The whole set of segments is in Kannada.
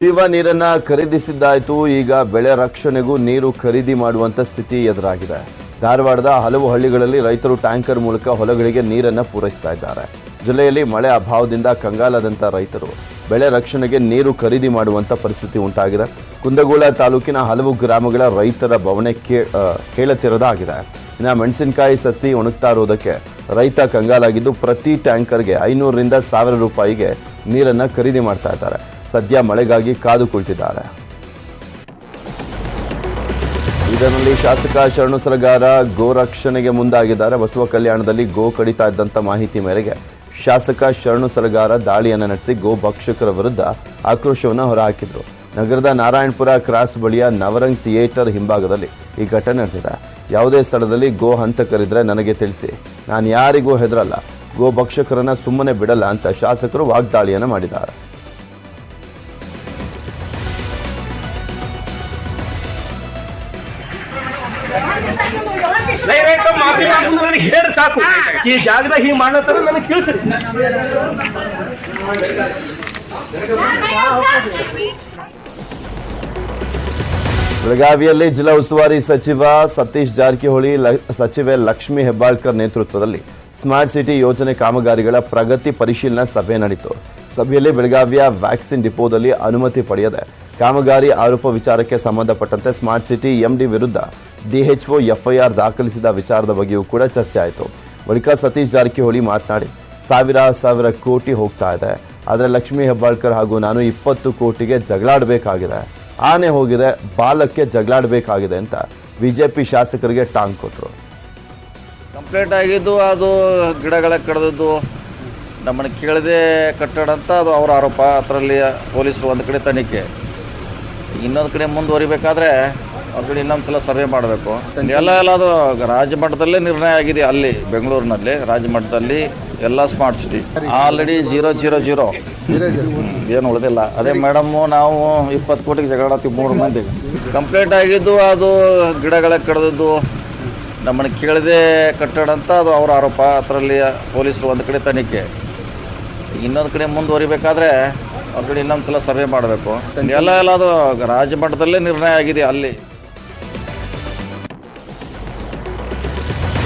ಕುಡಿಯುವ ನೀರನ್ನ ಖರೀದಿಸಿದ್ದಾಯ್ತು. ಈಗ ಬೆಳೆ ರಕ್ಷಣೆಗೂ ನೀರು ಖರೀದಿ ಮಾಡುವಂತ ಸ್ಥಿತಿ ಎದುರಾಗಿದೆ. ಧಾರವಾಡದ ಹಲವು ಹಳ್ಳಿಗಳಲ್ಲಿ ರೈತರು ಟ್ಯಾಂಕರ್ ಮೂಲಕ ಹೊಲಗಳಿಗೆ ನೀರನ್ನ ಪೂರೈಸ್ತಾ ಇದ್ದಾರೆ. ಜಿಲ್ಲೆಯಲ್ಲಿ ಮಳೆ ಅಭಾವದಿಂದ ಕಂಗಾಲಾದಂತ ರೈತರು ಬೆಳೆ ರಕ್ಷಣೆಗೆ ನೀರು ಖರೀದಿ ಮಾಡುವಂತ ಪರಿಸ್ಥಿತಿ ಉಂಟಾಗಿದೆ. ಕುಂದಗೋಳ ತಾಲೂಕಿನ ಹಲವು ಗ್ರಾಮಗಳ ರೈತರ ಬವಣೆ ಕೇಳತಿರದಾಗಿದೆ. ಇನ್ನು ಮೆಣಸಿನಕಾಯಿ ಸಸಿ ಒಣಗ್ತಾ ಇರೋದಕ್ಕೆ ರೈತ ಕಂಗಾಲಾಗಿದ್ದು ಪ್ರತಿ ಟ್ಯಾಂಕರ್ಗೆ 500 ರಿಂದ 1000 ರೂಪಾಯಿಗೆ ನೀರನ್ನ ಖರೀದಿ ಮಾಡ್ತಾ ಇದ್ದಾರೆ. ಸದ್ಯ ಮಳೆಗಾಗಿ ಕಾದು ಕುಳಿತಿದ್ದಾರೆ. ಇದರಲ್ಲಿ ಶಾಸಕ ಶರಣು ಸಲಗಾರ ಗೋ ರಕ್ಷಣೆಗೆ ಮುಂದಾಗಿದ್ದಾರೆ. ಬಸವ ಕಲ್ಯಾಣದಲ್ಲಿ ಗೋ ಕಡಿತಾ ಇದ್ದಂತ ಮಾಹಿತಿ ಮೇರೆಗೆ ಶಾಸಕ ಶರಣು ಸಲಗಾರ ದಾಳಿಯನ್ನು ನಡೆಸಿ ಗೋ ಭಕ್ಷಕರ ವಿರುದ್ಧ ಆಕ್ರೋಶವನ್ನು ಹೊರಹಾಕಿದ್ರು. ನಗರದ ನಾರಾಯಣಪುರ ಕ್ರಾಸ್ ಬಳಿಯ ನವರಂಗ್ ಥಿಯೇಟರ್ ಹಿಂಭಾಗದಲ್ಲಿ ಈ ಘಟನೆ ನಡೆದಿದೆ. ಯಾವುದೇ ಸ್ಥಳದಲ್ಲಿ ಗೋ ಹಂತಕರಿದ್ರೆ ನನಗೆ ತಿಳಿಸಿ, ನಾನು ಯಾರಿಗೂ ಹೆದರಲ್ಲ, ಗೋ ಭಕ್ಷಕರನ್ನ ಸುಮ್ಮನೆ ಬಿಡಲ್ಲ ಅಂತ ಶಾಸಕರು ವಾಗ್ದಾಳಿಯನ್ನು ಮಾಡಿದ್ದಾರೆ. ಹೇಳಿ ಸಾಕು, ಈ ಜಾಗದಾಗ ಹಿಂಗ್ ಮಾಡತ್ತಾರ ನನಗೆ ತಿಳಿಸ್ರಿ. ಬೆಳಗಾವಿಯಲ್ಲಿ ಜಿಲ್ಲಾ ಉಸ್ತುವಾರಿ ಸಚಿವ ಸತೀಶ್ ಜಾರಕಿಹೊಳಿ, ಸಚಿವೆ ಲಕ್ಷ್ಮೀ ಹೆಬ್ಬಾಳ್ಕರ್ ನೇತೃತ್ವದಲ್ಲಿ ಸ್ಮಾರ್ಟ್ ಸಿಟಿ ಯೋಜನೆ ಕಾಮಗಾರಿಗಳ ಪ್ರಗತಿ ಪರಿಶೀಲನಾ ಸಭೆ ನಡೆಯಿತು. ಸಭೆಯಲ್ಲಿ ಬೆಳಗಾವಿಯ ವ್ಯಾಕ್ಸಿನ್ ಡಿಪೋದಲ್ಲಿ ಅನುಮತಿ ಪಡೆಯದೆ ಕಾಮಗಾರಿ ಆರೋಪ ವಿಚಾರಕ್ಕೆ ಸಂಬಂಧಪಟ್ಟಂತೆ ಸ್ಮಾರ್ಟ್ ಸಿಟಿ ಎಂಡಿ ವಿರುದ್ಧ ಡಿಎಚ್ಒ ಎಫ್ಐಆರ್ ದಾಖಲಿಸಿದ ವಿಚಾರದ ಬಗ್ಗೆಯೂ ಕೂಡ ಚರ್ಚೆ ಆಯಿತು. ಬಳಿಕ ಸತೀಶ್ ಜಾರಕಿಹೊಳಿ ಮಾತನಾಡಿ, ಸಾವಿರ ಕೋಟಿ ಹೋಗ್ತಾ ಇದೆ, ಆದರೆ ಲಕ್ಷ್ಮೀ ಹೆಬ್ಬಾಳ್ಕರ್ ಹಾಗೂ ನಾನು 20 ಕೋಟಿಗೆ ಜಗಳಾಡಬೇಕಾಗಿದೆ, ಆನೆ ಹೋಗಿದೆ, ಬಾಲಕ್ಕೆ ಜಗಳಾಡಬೇಕಾಗಿದೆ ಅಂತ ಬಿಜೆಪಿ ಶಾಸಕರಿಗೆ ಟಾಂಗ್ ಕೊಟ್ಟರು. ಕಂಪ್ಲೇಂಟ್ ಆಗಿದ್ದು ಅದು ಗಿಡಗಳ ಕಡಿದದ್ದು ನಮ್ಮನ್ನು ಕೇಳದೆ ಕಟ್ಟಡ ಅಂತ ಅದು ಅವರ ಆರೋಪ. ಅದರಲ್ಲಿ ಪೊಲೀಸರು ಒಂದು ಕಡೆ ತನಿಖೆ, ಇನ್ನೊಂದು ಕಡೆ ಮುಂದುವರಿಬೇಕಾದ್ರೆ ಅವ್ರ ಕಡೆ ಇನ್ನೊಂದು ಸಲ ಸರ್ವೆ ಮಾಡಬೇಕು. ಎಲ್ಲ ಅದು ರಾಜ್ಯ ಮಟ್ಟದಲ್ಲೇ ನಿರ್ಣಯ ಆಗಿದೆ. ಅಲ್ಲಿ ಬೆಂಗಳೂರಿನಲ್ಲಿ ರಾಜ್ಯ ಮಟ್ಟದಲ್ಲಿ ಎಲ್ಲ ಸ್ಮಾರ್ಟ್ ಸಿಟಿ ಆಲ್ರೆಡಿ 000 ಏನು ಉಳಿದಿಲ್ಲ. ಅದೇ ಮೇಡಮ್ಮು ನಾವು 20 ಕೋಟಿಗೆ ಜಗಳಾಡ್ತೀವಿ 3 ಮಂದಿ. ಕಂಪ್ಲೇಂಟ್ ಆಗಿದ್ದು ಅದು ಗಿಡಗಳ ಕಡಿದದ್ದು ನಮ್ಮನ್ನು ಕೇಳದೆ ಕಟ್ಟಡ ಅಂತ ಅದು ಅವರ ಆರೋಪ. ಅದರಲ್ಲಿ ಪೊಲೀಸರು ಒಂದು ಕಡೆ ತನಿಖೆ, ಇನ್ನೊಂದು ಕಡೆ ಮುಂದುವರಿಬೇಕಾದ್ರೆ ಅವ್ರ ಕಡೆ ಇನ್ನೊಂದು ಸಲ ಸರ್ವೆ ಮಾಡಬೇಕು. ಎಲ್ಲ ಅದು ರಾಜ್ಯ ಮಟ್ಟದಲ್ಲೇ ನಿರ್ಣಯ ಆಗಿದೆ. ಅಲ್ಲಿ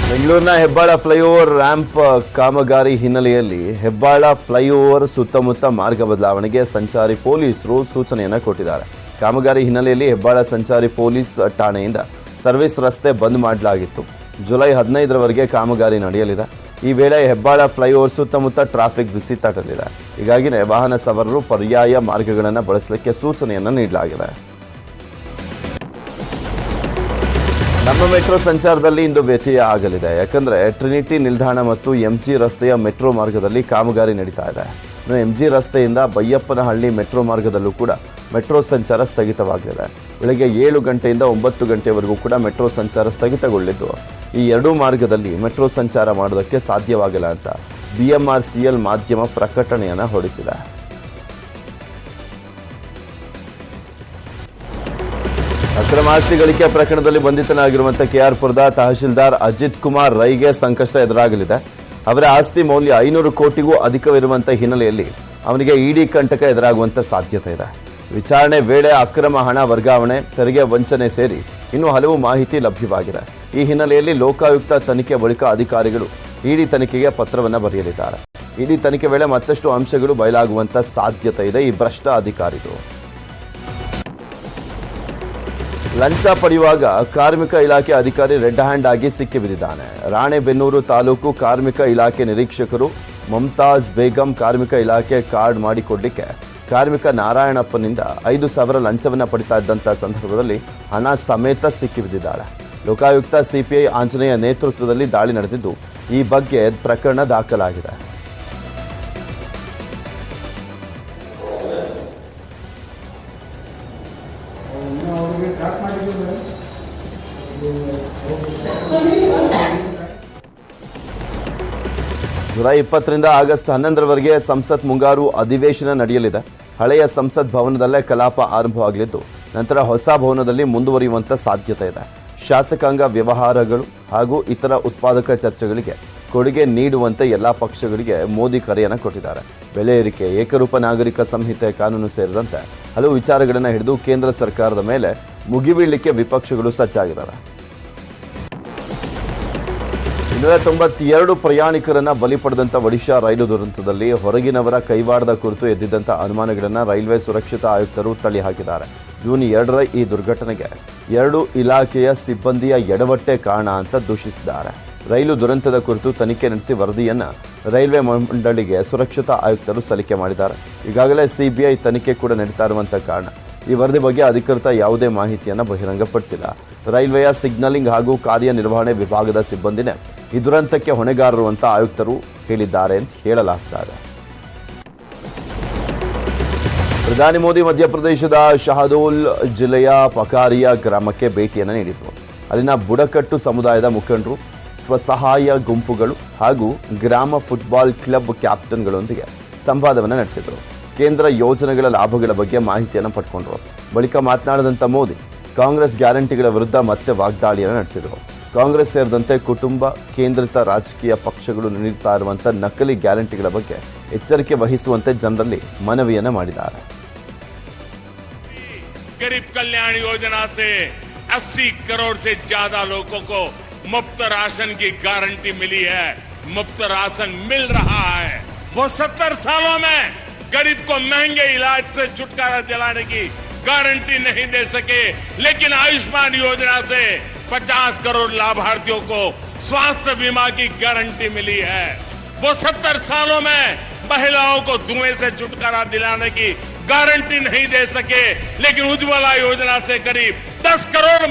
ಬೆಂಗಳೂರಿನ ಹೆಬ್ಬಾಳ ಫ್ಲೈಓವರ್ ರ್ಯಾಂಪ್ ಕಾಮಗಾರಿ ಹಿನ್ನೆಲೆಯಲ್ಲಿ ಹೆಬ್ಬಾಳ ಫ್ಲೈಓವರ್ ಸುತ್ತಮುತ್ತ ಮಾರ್ಗ ಬದಲಾವಣೆಗೆ ಸಂಚಾರಿ ಪೊಲೀಸರು ಸೂಚನೆಯನ್ನು ಕೊಟ್ಟಿದ್ದಾರೆ. ಕಾಮಗಾರಿ ಹಿನ್ನೆಲೆಯಲ್ಲಿ ಹೆಬ್ಬಾಳ ಸಂಚಾರಿ ಪೊಲೀಸ್ ಠಾಣೆಯಿಂದ ಸರ್ವಿಸ್ ರಸ್ತೆ ಬಂದ್ ಮಾಡಲಾಗಿತ್ತು. ಜುಲೈ 15ರವರೆಗೆ ಕಾಮಗಾರಿ ನಡೆಯಲಿದೆ. ಈ ವೇಳೆ ಹೆಬ್ಬಾಳ ಫ್ಲೈಓವರ್ ಸುತ್ತಮುತ್ತ ಟ್ರಾಫಿಕ್ ಬಿಸಿ ತಟ್ಟಲಿದೆ. ಹೀಗಾಗಿನೇ ವಾಹನ ಸವಾರರು ಪರ್ಯಾಯ ಮಾರ್ಗಗಳನ್ನು ಬಳಸಲಿಕ್ಕೆ ಸೂಚನೆಯನ್ನು ನೀಡಲಾಗಿದೆ. ನಮ್ಮ ಮೆಟ್ರೋ ಸಂಚಾರದಲ್ಲಿ ಇಂದು ವ್ಯತ್ಯಯ ಆಗಲಿದೆ. ಯಾಕಂದ್ರೆ ಟ್ರಿನಿಟಿ ನಿಲ್ದಾಣ ಮತ್ತು ಎಂಜಿ ರಸ್ತೆಯ ಮೆಟ್ರೋ ಮಾರ್ಗದಲ್ಲಿ ಕಾಮಗಾರಿ ನಡೀತಾ ಇದೆ. ಇನ್ನು ಎಂಜಿ ರಸ್ತೆಯಿಂದ ಬೈಯಪ್ಪನಹಳ್ಳಿ ಮೆಟ್ರೋ ಮಾರ್ಗದಲ್ಲೂ ಕೂಡ ಮೆಟ್ರೋ ಸಂಚಾರ ಸ್ಥಗಿತವಾಗಲಿದೆ. ಬೆಳಗ್ಗೆ 7 ಗಂಟೆಯಿಂದ 9 ಗಂಟೆವರೆಗೂ ಕೂಡ ಮೆಟ್ರೋ ಸಂಚಾರ ಸ್ಥಗಿತಗೊಳ್ಳಿದ್ದು, ಈ ಎರಡೂ ಮಾರ್ಗದಲ್ಲಿ ಮೆಟ್ರೋ ಸಂಚಾರ ಮಾಡೋದಕ್ಕೆ ಸಾಧ್ಯವಾಗಿಲ್ಲ ಅಂತ BMRCL ಮಾಧ್ಯಮ ಪ್ರಕಟಣೆಯನ್ನು ಹೊರಡಿಸಿದೆ. ಅಕ್ರಮ ಆಸ್ತಿ ಗಳಿಕೆ ಪ್ರಕರಣದಲ್ಲಿ ಬಂಧಿತನಾಗಿರುವಂತಹ KR-ಪುರದ ತಹಶೀಲ್ದಾರ್ ಅಜಿತ್ ಕುಮಾರ್ ರೈಗೆ ಸಂಕಷ್ಟ ಎದುರಾಗಲಿದೆ. ಅವರ ಆಸ್ತಿ ಮೌಲ್ಯ 500 ಕೋಟಿಗೂ ಅಧಿಕವಿರುವಂತಹ ಹಿನ್ನೆಲೆಯಲ್ಲಿ ಅವನಿಗೆ ಇಡಿ ಕಂಟಕ ಎದುರಾಗುವಂತ ಸಾಧ್ಯತೆ ಇದೆ. ವಿಚಾರಣೆ ವೇಳೆ ಅಕ್ರಮ ಹಣ ವರ್ಗಾವಣೆ, ತೆರಿಗೆ ವಂಚನೆ ಸೇರಿ ಇನ್ನೂ ಹಲವು ಮಾಹಿತಿ ಲಭ್ಯವಾಗಿದೆ. ಈ ಹಿನ್ನೆಲೆಯಲ್ಲಿ ಲೋಕಾಯುಕ್ತ ತನಿಖೆ ಬಳಿಕ ಅಧಿಕಾರಿಗಳು ಇಡಿ ತನಿಖೆಗೆ ಪತ್ರವನ್ನು ಬರೆಯಲಿದ್ದಾರೆ. ಇಡಿ ತನಿಖೆ ವೇಳೆ ಮತ್ತಷ್ಟು ಅಂಶಗಳು ಬಯಲಾಗುವಂತ ಸಾಧ್ಯತೆ ಇದೆ. ಈ ಭ್ರಷ್ಟ ಅಧಿಕಾರಿಗಳು ಲಂಚ ಪಡೆಯುವಾಗ ಕಾರ್ಮಿಕ ಇಲಾಖೆ ಅಧಿಕಾರಿ ರೆಡ್ ಹ್ಯಾಂಡ್ ಆಗಿ ಸಿಕ್ಕಿಬಿದ್ದಿದ್ದಾನೆ. ರಾಣೆಬೆನ್ನೂರು ತಾಲೂಕು ಕಾರ್ಮಿಕ ಇಲಾಖೆ ನಿರೀಕ್ಷಕರು ಮಮತಾಜ್ ಬೇಗಂ ಕಾರ್ಮಿಕ ಇಲಾಖೆ ಕಾರ್ಡ್ ಮಾಡಿಕೊಡ್ಲಿಕ್ಕೆ ಕಾರ್ಮಿಕ ನಾರಾಯಣಪ್ಪನಿಂದ 5,000 ಲಂಚವನ್ನು ಪಡಿತಾ ಇದ್ದಂಥ ಸಂದರ್ಭದಲ್ಲಿ ಹಣ ಸಮೇತ ಸಿಕ್ಕಿಬಿದ್ದಿದ್ದಾಳೆ. ಲೋಕಾಯುಕ್ತ CPI ಆಂಜನೇಯ ನೇತೃತ್ವದಲ್ಲಿ ದಾಳಿ ನಡೆದಿದ್ದು, ಈ ಬಗ್ಗೆ ಪ್ರಕರಣ ದಾಖಲಾಗಿದೆ. ಜುಲೈ 20 ರಿಂದ ಆಗಸ್ಟ್ 11ರವರೆಗೆ ಸಂಸತ್ ಮುಂಗಾರು ಅಧಿವೇಶನ ನಡೆಯಲಿದೆ. ಹಳೆಯ ಸಂಸತ್ ಭವನದಲ್ಲೇ ಕಲಾಪ ಆರಂಭವಾಗಲಿದ್ದು, ನಂತರ ಹೊಸ ಭವನದಲ್ಲಿ ಮುಂದುವರಿಯುವಂತ ಸಾಧ್ಯತೆ ಇದೆ. ಶಾಸಕಾಂಗ ವ್ಯವಹಾರಗಳು ಹಾಗೂ ಇತರ ಉತ್ಪಾದಕ ಚರ್ಚೆಗಳಿಗೆ ಕೊಡುಗೆ ನೀಡುವಂತೆ ಎಲ್ಲಾ ಪಕ್ಷಗಳಿಗೆ ಮೋದಿ ಕರೆಯನ್ನು ಕೊಟ್ಟಿದ್ದಾರೆ. ಬೆಲೆ ಏರಿಕೆ, ಏಕರೂಪ ನಾಗರಿಕ ಸಂಹಿತೆ ಕಾನೂನು ಸೇರಿದಂತೆ ಹಲವು ವಿಚಾರಗಳನ್ನು ಹಿಡಿದು ಕೇಂದ್ರ ಸರ್ಕಾರದ ಮೇಲೆ ಮುಗಿಬೀಳಲಿಕ್ಕೆ ವಿಪಕ್ಷಗಳು ಸಜ್ಜಾಗಿದ್ದಾರೆ. 292 ಪ್ರಯಾಣಿಕರನ್ನ ಬಲಿ ಪಡೆದಂತ ಒಡಿಶಾ ರೈಲು ದುರಂತದಲ್ಲಿ ಹೊರಗಿನವರ ಕೈವಾಡದ ಕುರಿತು ಎದ್ದಿದ್ದಂಥ ಅನುಮಾನಗಳನ್ನು ರೈಲ್ವೆ ಸುರಕ್ಷತಾ ಆಯುಕ್ತರು ತಳ್ಳಿ ಹಾಕಿದ್ದಾರೆ. ಜೂನ್ 2ರ ಈ ದುರ್ಘಟನೆಗೆ 2 ಇಲಾಖೆಯ ಸಿಬ್ಬಂದಿಯ ಎಡವಟ್ಟೆ ಕಾರಣ ಅಂತ ದೂಷಿಸಿದ್ದಾರೆ. ರೈಲು ದುರಂತದ ಕುರಿತು ತನಿಖೆ ನಡೆಸಿ ವರದಿಯನ್ನ ರೈಲ್ವೆ ಮಂಡಳಿಗೆ ಸುರಕ್ಷತಾ ಆಯುಕ್ತರು ಸಲ್ಲಿಕೆ ಮಾಡಿದ್ದಾರೆ. ಈಗಾಗಲೇ ಸಿಬಿಐ ತನಿಖೆ ಕೂಡ ನಡೀತಾ ಇರುವಂತ ಕಾರಣ ಈ ವರದಿ ಬಗ್ಗೆ ಅಧಿಕೃತ ಯಾವುದೇ ಮಾಹಿತಿಯನ್ನು ಬಹಿರಂಗಪಡಿಸಿಲ್ಲ. ರೈಲ್ವೆಯ ಸಿಗ್ನಲಿಂಗ್ ಹಾಗೂ ಕಾರ್ಯನಿರ್ವಹಣೆ ವಿಭಾಗದ ಸಿಬ್ಬಂದಿನೇ ಈ ದುರಂತಕ್ಕೆ ಹೊಣೆಗಾರರು ಅಂತ ಆಯುಕ್ತರು ಹೇಳಿದ್ದಾರೆ ಅಂತ ಹೇಳಲಾಗ್ತಾ ಇದೆ. ಪ್ರಧಾನಿ ಮೋದಿ ಮಧ್ಯಪ್ರದೇಶದ ಶಹದೋಲ್ ಜಿಲ್ಲೆಯ ಪಕಾರಿಯಾ ಗ್ರಾಮಕ್ಕೆ ಭೇಟಿಯನ್ನು ನೀಡಿದರು. ಅಲ್ಲಿನ ಬುಡಕಟ್ಟು ಸಮುದಾಯದ ಮುಖಂಡರು, ಸ್ವಸಹಾಯ ಗುಂಪುಗಳು ಹಾಗೂ ಗ್ರಾಮ ಫುಟ್ಬಾಲ್ ಕ್ಲಬ್ ಕ್ಯಾಪ್ಟನ್ಗಳೊಂದಿಗೆ ಸಂವಾದವನ್ನು ನಡೆಸಿದರು. ಕೇಂದ್ರ ಯೋಜನೆಗಳ ಲಾಭಗಳ ಬಗ್ಗೆ ಮಾಹಿತಿಯನ್ನು ಪಡ್ಕೊಂಡ್ರು. ಬಳಿಕ ಮಾತನಾಡಿದಂಥ ಮೋದಿ ಕಾಂಗ್ರೆಸ್ ಗ್ಯಾರಂಟಿಗಳ ವಿರುದ್ಧ ಮತ್ತೆ ವಾಗ್ದಾಳಿಯನ್ನು ನಡೆಸಿದರು. ಕಾಂಗ್ರೆಸ್ ಸೇರಿದಂತೆ ಕುಟುಂಬ ಕೇಂದ್ರಿತ ರಾಜಕೀಯ ಪಕ್ಷಗಳು ನೀಡುತ್ತಾ ಇರುವಂಥ ನಕಲಿ ಗ್ಯಾರಂಟಿಗಳ ಬಗ್ಗೆ ಎಚ್ಚರಿಕೆ ವಹಿಸುವಂತೆ ಜನರಲ್ಲಿ ಮನವಿಯನ್ನು ಮಾಡಿದ್ದಾರೆ. गरीब कल्याण योजना से 80 करोड़ से ज्यादा लोगों को मुफ्त राशन की गारंटी मिली है, मुफ्त राशन मिल रहा है। वो 70 सालों में गरीब को महंगे इलाज से छुटकारा दिलाने की गारंटी नहीं दे सके, लेकिन आयुष्मान योजना से 50 करोड़ लाभार्थियों को स्वास्थ्य बीमा की गारंटी मिली है। वो 70 सालों में महिलाओं को धुएं से छुटकारा दिलाने की गारंटी नहीं दे सके, लेकिन उज्ज्वला योजना से करीब 10 करोड़